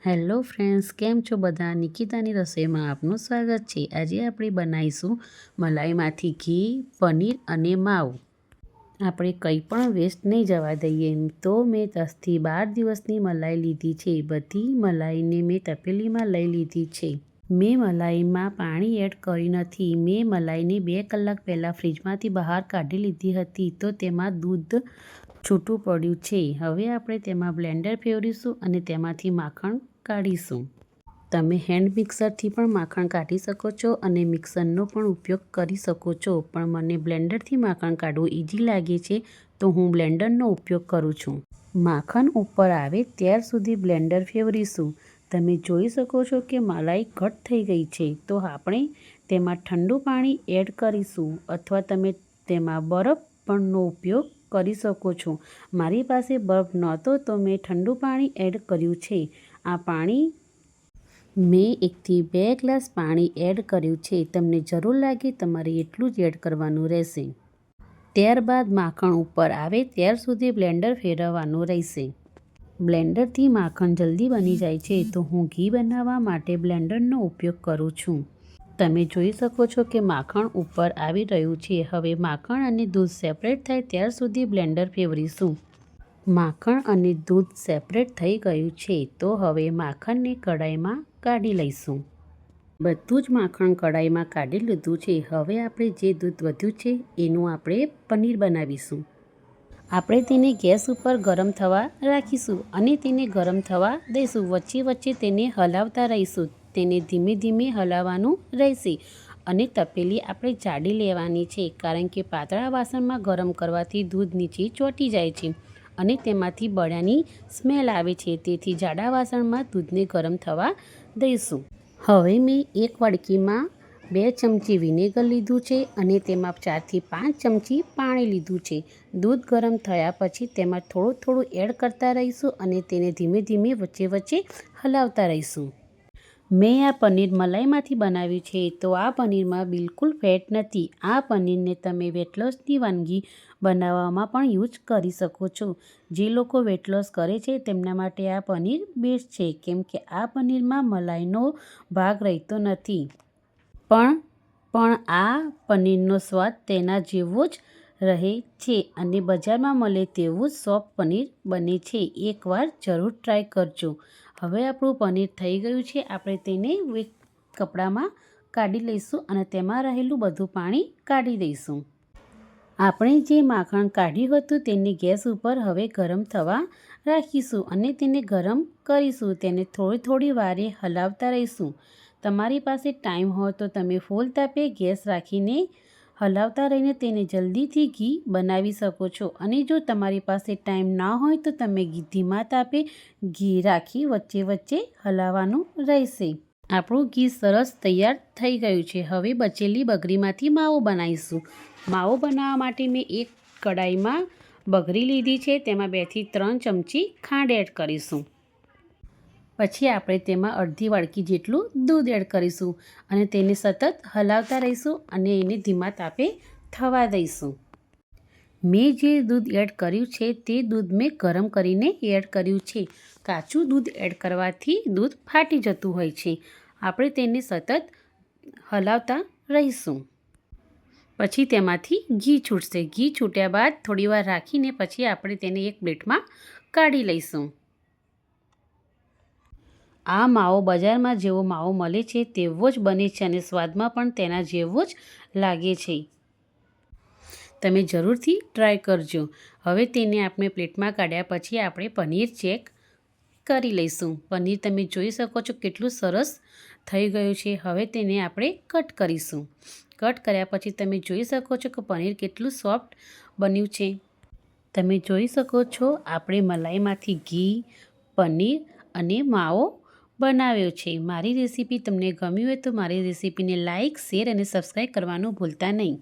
Hello friends, કેમ છો બધા? નિકિતાની રસોઈમાં આપનું સ્વાગત છે। આજે આપણે બનાવીશું મલાઈમાંથી ઘી, પનીર અને માવો। આપણે કંઈ પણ વેસ્ટ નહીં જવા દઈએ। તો મેં 10થી 12 દિવસની મલાઈ લીધી છે। બધી મલાઈને મેં તપેલીમાં લઈ લીધી છે। મેં મલાઈમાં પાણી એડ કરી નથી। મેં મલાઈને 2 કલાક પહેલાં ફ્રીજમાંથી બહાર કાઢી લીધી હતી, તો તેમાં દૂધ છૂટું પડ્યું છે। હવે આપણે તેમાં બ્લેન્ડર ફેરવીશું અને તેમાંથી માખણ કાઢીશું। તમે હેન્ડ મિક્સરથી પણ માખણ કાઢી શકો છો અને મિક્સરનો પણ ઉપયોગ કરી શકો છો, પણ મને બ્લેન્ડરથી માખણ કાઢવું ઇઝી લાગે છે, તો હું બ્લેન્ડરનો ઉપયોગ કરું છું। માખણ ઉપર આવે ત્યાર સુધી બ્લેન્ડર ફેરવીશું। તમે જોઈ શકો છો કે મલાઈ ઘટ થઈ ગઈ છે, તો આપણે તેમાં ઠંડુ પાણી એડ કરીશું, અથવા તમે તેમાં બરફ પણનો ઉપયોગ કરી શકો છો। મારી પાસે બરફ નહોતો તો મેં ઠંડુ પાણી એડ કર્યું છે। આ પાણી મેં 1 થી 2 ગ્લાસ પાણી એડ કર્યું છે। તમને જરૂર લાગે તમારે એટલું જ એડ કરવાનું રહેશે। ત્યારબાદ માખણ ઉપર આવે ત્યાર સુધી બ્લેન્ડર ફેરવવાનું રહેશે। બ્લેન્ડરથી માખણ જલ્દી બની જાય છે, તો હું ઘી બનાવવા માટે બ્લેન્ડરનો ઉપયોગ કરું છું। તમે જોઈ શકો છો કે માખણ ઉપર આવી રહ્યું છે। હવે માખણ અને દૂધ સેપરેટ થાય ત્યાર સુધી બ્લેન્ડર ફેરવીશું। માખણ અને દૂધ સેપરેટ થઈ ગયું છે, તો હવે માખણને કઢાઈમાં કાઢી લઈશું। બધું જ માખણ કઢાઈમાં કાઢી લીધું છે। હવે આપણે જે દૂધ વધ્યું છે એનું આપણે પનીર બનાવીશું। આપણે તેને ગેસ ઉપર ગરમ થવા રાખીશું અને તેને ગરમ થવા દઈશું। વચ્ચે વચ્ચે તેને હલાવતા રહીશું। તેને ધીમે ધીમે હલાવવાનું રહેશે અને તપેલી આપણે જાડી લેવાની છે, કારણ કે પાતળા વાસણમાં ગરમ કરવાથી દૂધ નીચે ચોંટી જાય છે અને તેમાંથી બળ્યાની સ્મેલ આવે છે, તેથી જાડા વાસણમાં દૂધને ગરમ થવા દઈશું। હવે મેં એક વાડકીમાં 2 ચમચી વિનેગર લીધું છે અને તેમાં 4 થી 5 ચમચી પાણી લીધું છે। દૂધ ગરમ થયા પછી તેમાં થોડું થોડું એડ કરતા રહીશું અને તેને ધીમે ધીમે વચ્ચે વચ્ચે હલાવતા રહીશું। મેં આ પનીર મલાઈમાંથી બનાવ્યું છે, તો આ પનીરમાં બિલકુલ ફેટ નથી। આ પનીરને તમે વેટ લોસની વાનગી બનાવવામાં પણ યુઝ કરી શકો છો। જે લોકો વેટ લોસ કરે છે તેમના માટે આ પનીર બેસ્ટ છે, કેમ કે આ પનીરમાં મલાઈનો ભાગ રહેતો નથી, પણ આ પનીરનો સ્વાદ તેના જેવો જ રહે છે અને બજારમાં મળે તેવું જ સોફ્ટ પનીર બને છે। એકવાર જરૂર ટ્રાય કરજો। હવે આપણું પનીર થઈ ગયું છે। આપણે તેને એક કપડામાં કાઢી લઈશું અને તેમાં રહેલું બધું પાણી કાઢી દઈશું। આપણે જે માખણ કાઢ્યું હતું તેને ગેસ ઉપર હવે ગરમ થવા રાખીશું અને તેને ગરમ કરીશું। તેને થોડી થોડી વારે હલાવતા રહીશું। તમારી પાસે ટાઈમ હોય તો તમે ફૂલ તાપે ગેસ રાખીને હલાવતા રહીને તેને જલ્દીથી ઘી બનાવી શકો છો, અને જો તમારી પાસે ટાઈમ ના હોય તો તમે ધીમા તાપે ઘી રાખી વચ્ચે વચ્ચે હલાવવાનું રહેશે। આપણું ઘી સરસ તૈયાર થઈ ગયું છે। હવે બચેલી બગરીમાંથી માવો બનાવીશું। માવો બનાવવા માટે મેં એક કડાઈમાં બગરી લીધી છે, તેમાં 2 થી 3 ચમચી ખાંડ એડ કરીશું। પછી આપણે તેમાં અડધી વાડકી જેટલું દૂધ એડ કરીશું અને તેને સતત હલાવતા રહીશું અને એને ધીમા તાપે થવા દઈશું। મેં જે દૂધ એડ કર્યું છે તે દૂધ મેં ગરમ કરીને એડ કર્યું છે। કાચું દૂધ એડ કરવાથી દૂધ ફાટી જતું હોય છે। આપણે તેને સતત હલાવતા રહીશું। પછી તેમાંથી ઘી છૂટશે। ઘી છૂટ્યા બાદ થોડીવાર રાખીને પછી આપણે તેને એક પ્લેટમાં કાઢી લઈશું। આ માવો બજારમાં જેવો માવો મળે છે તેવો જ બને છે અને સ્વાદમાં પણ તેના જેવો જ લાગે છે। તમે જરૂરથી ટ્રાય કરજો। હવે તેને આપણે પ્લેટમાં કાઢ્યા પછી આપણે પનીર ચેક કરી લઈશું। પનીર તમે જોઈ શકો છો કેટલું સરસ થઈ ગયું છે। હવે તેને આપણે કટ કરીશું। કટ કર્યા પછી તમે જોઈ શકો છો કે પનીર કેટલું સોફ્ટ બન્યું છે। તમે જોઈ શકો છો આપણે મલાઈમાંથી ઘી, પનીર અને માવો બનાવ્યો છે। મારી રેસીપી તમને ગમી હોય તો મારી રેસીપીને લાઇક, શેર અને સબસ્ક્રાઈબ કરવાનું ભૂલતા નહીં।